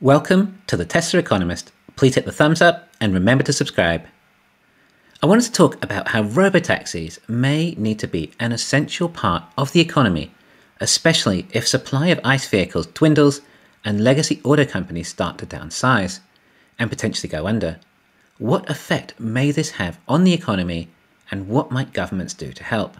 Welcome to the Tesla Economist. Please hit the thumbs up and remember to subscribe. I wanted to talk about how robotaxis may need to be an essential part of the economy, especially if supply of ICE vehicles dwindles and legacy auto companies start to downsize and potentially go under. What effect may this have on the economy, and what might governments do to help?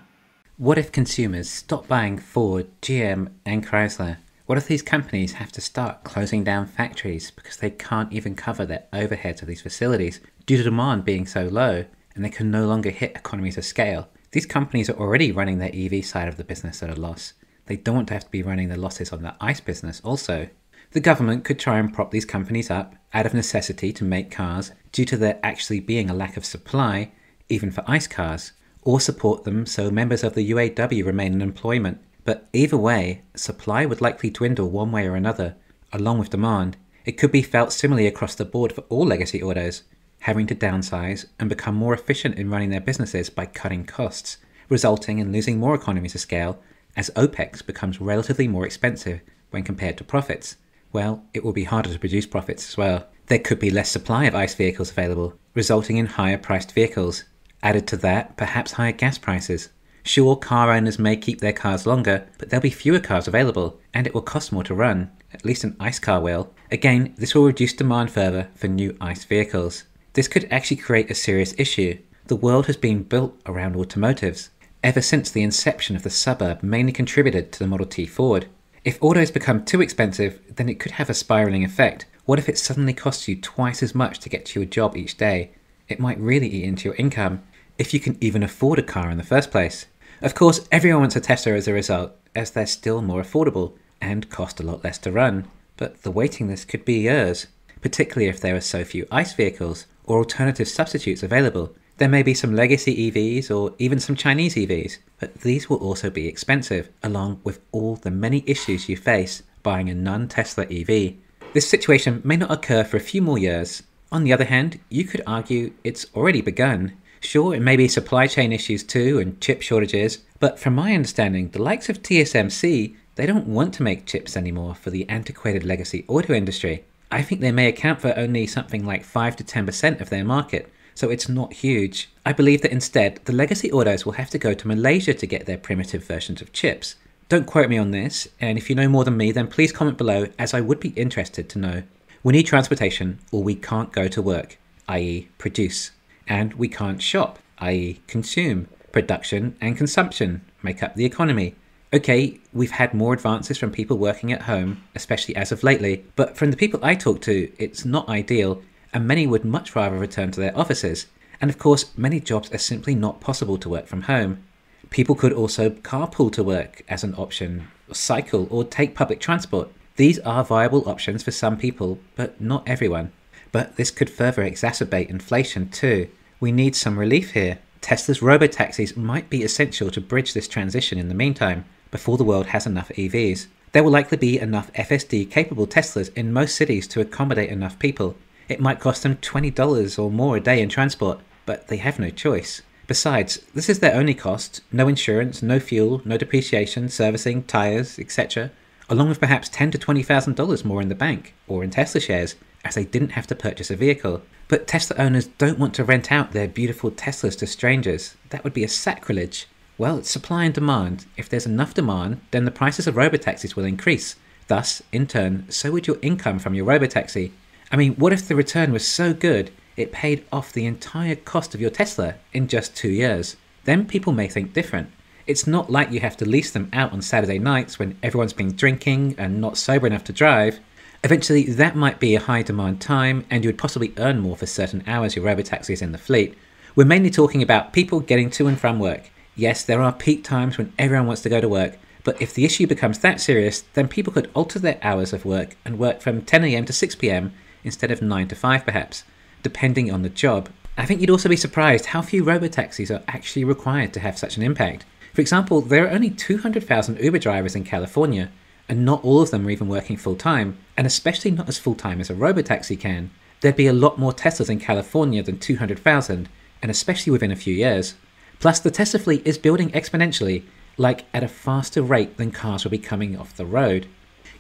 What if consumers stop buying Ford, GM and Chrysler? What if these companies have to start closing down factories because they can't even cover their overheads of these facilities due to demand being so low, and they can no longer hit economies of scale? These companies are already running their EV side of the business at a loss. They don't want to have to be running the losses on the ICE business also. The government could try and prop these companies up out of necessity to make cars due to there actually being a lack of supply, even for ICE cars, or support them so members of the UAW remain in employment. But either way, supply would likely dwindle one way or another, along with demand. It could be felt similarly across the board for all legacy autos, having to downsize and become more efficient in running their businesses by cutting costs, resulting in losing more economies of scale as OPEX becomes relatively more expensive when compared to profits. Well, it will be harder to produce profits as well. There could be less supply of ICE vehicles available, resulting in higher priced vehicles. Added to that, perhaps higher gas prices. Sure, car owners may keep their cars longer, but there'll be fewer cars available, and it will cost more to run, at least an ICE car will. Again, this will reduce demand further for new ICE vehicles. This could actually create a serious issue. The world has been built around automotives. Ever since the inception of the suburb mainly contributed to the Model T Ford. If autos become too expensive, then it could have a spiraling effect. What if it suddenly costs you twice as much to get to your job each day? It might really eat into your income, if you can even afford a car in the first place. Of course, everyone wants a Tesla as a result, as they're still more affordable and cost a lot less to run. But the waiting list could be years, particularly if there are so few ICE vehicles or alternative substitutes available. There may be some legacy EVs or even some Chinese EVs, but these will also be expensive, along with all the many issues you face buying a non-Tesla EV. This situation may not occur for a few more years. On the other hand, you could argue it's already begun. Sure, it may be supply chain issues too and chip shortages, but from my understanding, the likes of TSMC, they don't want to make chips anymore for the antiquated legacy auto industry. I think they may account for only something like 5 to 10% of their market, so it's not huge. I believe that instead, the legacy autos will have to go to Malaysia to get their primitive versions of chips. Don't quote me on this, and if you know more than me, then please comment below, as I would be interested to know. We need transportation, or we can't go to work, i.e. produce. And we can't shop, i.e. consume. Production and consumption make up the economy. Okay, we've had more advances from people working at home, especially as of lately, but from the people I talk to, it's not ideal, and many would much rather return to their offices. And of course, many jobs are simply not possible to work from home. People could also carpool to work as an option, or cycle, or take public transport. These are viable options for some people, but not everyone. But this could further exacerbate inflation too. We need some relief here. Tesla's robotaxis might be essential to bridge this transition in the meantime, before the world has enough EVs. There will likely be enough FSD-capable Teslas in most cities to accommodate enough people. It might cost them $20 or more a day in transport, but they have no choice. Besides, this is their only cost: no insurance, no fuel, no depreciation, servicing, tyres, etc., along with perhaps $10,000 to $20,000 more in the bank, or in Tesla shares, as they didn't have to purchase a vehicle. But Tesla owners don't want to rent out their beautiful Teslas to strangers. That would be a sacrilege. Well, it's supply and demand. If there's enough demand, then the prices of robotaxis will increase. Thus, in turn, so would your income from your robotaxi. I mean, what if the return was so good it paid off the entire cost of your Tesla in just 2 years? Then people may think different. It's not like you have to lease them out on Saturday nights when everyone's been drinking and not sober enough to drive. Eventually, that might be a high demand time, and you would possibly earn more for certain hours your robotaxi is in the fleet. We're mainly talking about people getting to and from work. Yes, there are peak times when everyone wants to go to work, but if the issue becomes that serious, then people could alter their hours of work and work from 10 AM to 6 PM instead of 9 to 5 perhaps, depending on the job. I think you'd also be surprised how few robotaxis are actually required to have such an impact. For example, there are only 200,000 Uber drivers in California, and not all of them are even working full-time, and especially not as full-time as a robotaxi can. There'd be a lot more Teslas in California than 200,000, and especially within a few years. Plus, the Tesla fleet is building exponentially, like at a faster rate than cars will be coming off the road.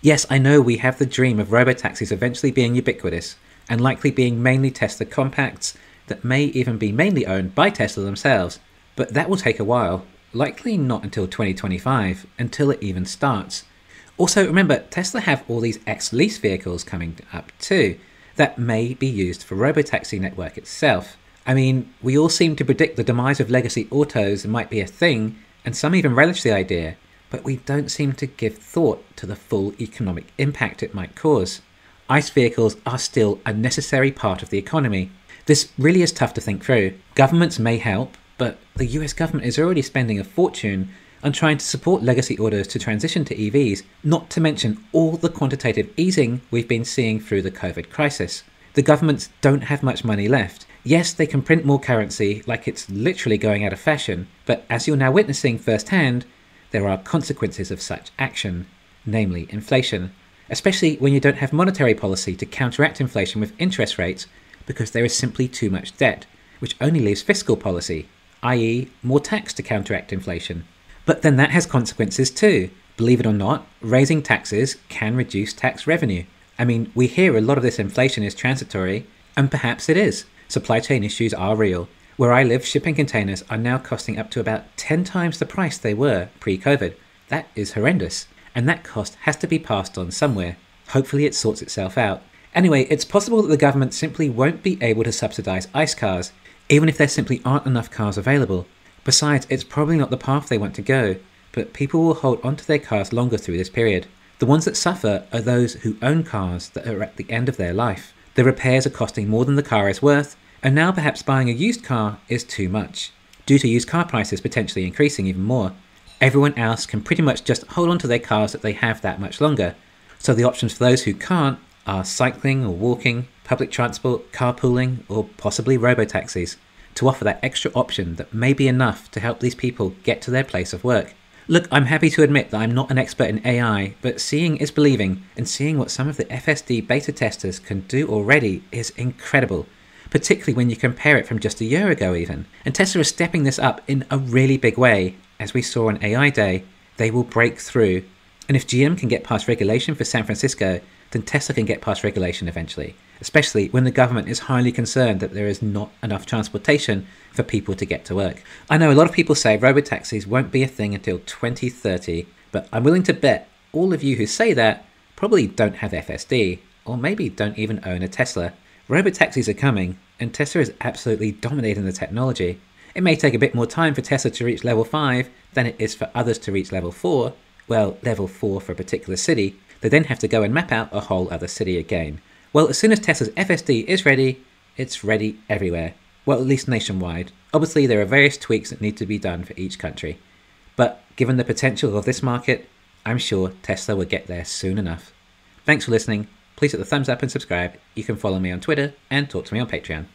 Yes, I know we have the dream of robotaxis eventually being ubiquitous and likely being mainly Tesla compacts that may even be mainly owned by Tesla themselves, but that will take a while, likely not until 2025, until it even starts. Also, remember, Tesla have all these ex-lease vehicles coming up too that may be used for Robotaxi network itself. I mean, we all seem to predict the demise of legacy autos might be a thing, and some even relish the idea, but we don't seem to give thought to the full economic impact it might cause. ICE vehicles are still a necessary part of the economy. This really is tough to think through. Governments may help, but the US government is already spending a fortune on trying to support legacy autos to transition to EVs, not to mention all the quantitative easing we've been seeing through the COVID crisis. The governments don't have much money left. Yes, they can print more currency like it's literally going out of fashion, but as you're now witnessing firsthand, there are consequences of such action, namely inflation, especially when you don't have monetary policy to counteract inflation with interest rates because there is simply too much debt, which only leaves fiscal policy, i.e. more tax to counteract inflation. But then that has consequences too. Believe it or not, raising taxes can reduce tax revenue. I mean, we hear a lot of this inflation is transitory, and perhaps it is. Supply chain issues are real. Where I live, shipping containers are now costing up to about 10 times the price they were pre-COVID. That is horrendous, and that cost has to be passed on somewhere. Hopefully it sorts itself out. Anyway, it's possible that the government simply won't be able to subsidise ICE cars, even if there simply aren't enough cars available. Besides, it's probably not the path they want to go, but people will hold onto their cars longer through this period. The ones that suffer are those who own cars that are at the end of their life. The repairs are costing more than the car is worth, and now perhaps buying a used car is too much. Due to used car prices potentially increasing even more, everyone else can pretty much just hold on to their cars that they have that much longer. So the options for those who can't are cycling or walking, public transport, carpooling, or possibly robotaxis, to offer that extra option that may be enough to help these people get to their place of work. Look, I'm happy to admit that I'm not an expert in AI, but seeing is believing, and seeing what some of the FSD beta testers can do already is incredible, particularly when you compare it from just a year ago even. And Tesla is stepping this up in a really big way. As we saw on AI Day, they will break through. And if GM can get past regulation for San Francisco, then Tesla can get past regulation eventually, especially when the government is highly concerned that there is not enough transportation for people to get to work. I know a lot of people say robotaxis won't be a thing until 2030, but I'm willing to bet all of you who say that probably don't have FSD, or maybe don't even own a Tesla. Robotaxis are coming, and Tesla is absolutely dominating the technology. It may take a bit more time for Tesla to reach level 5 than it is for others to reach level 4, well, level 4 for a particular city. They then have to go and map out a whole other city again. Well, as soon as Tesla's FSD is ready, it's ready everywhere. Well, at least nationwide. Obviously, there are various tweaks that need to be done for each country. But given the potential of this market, I'm sure Tesla will get there soon enough. Thanks for listening. Please hit the thumbs up and subscribe. You can follow me on Twitter and talk to me on Patreon.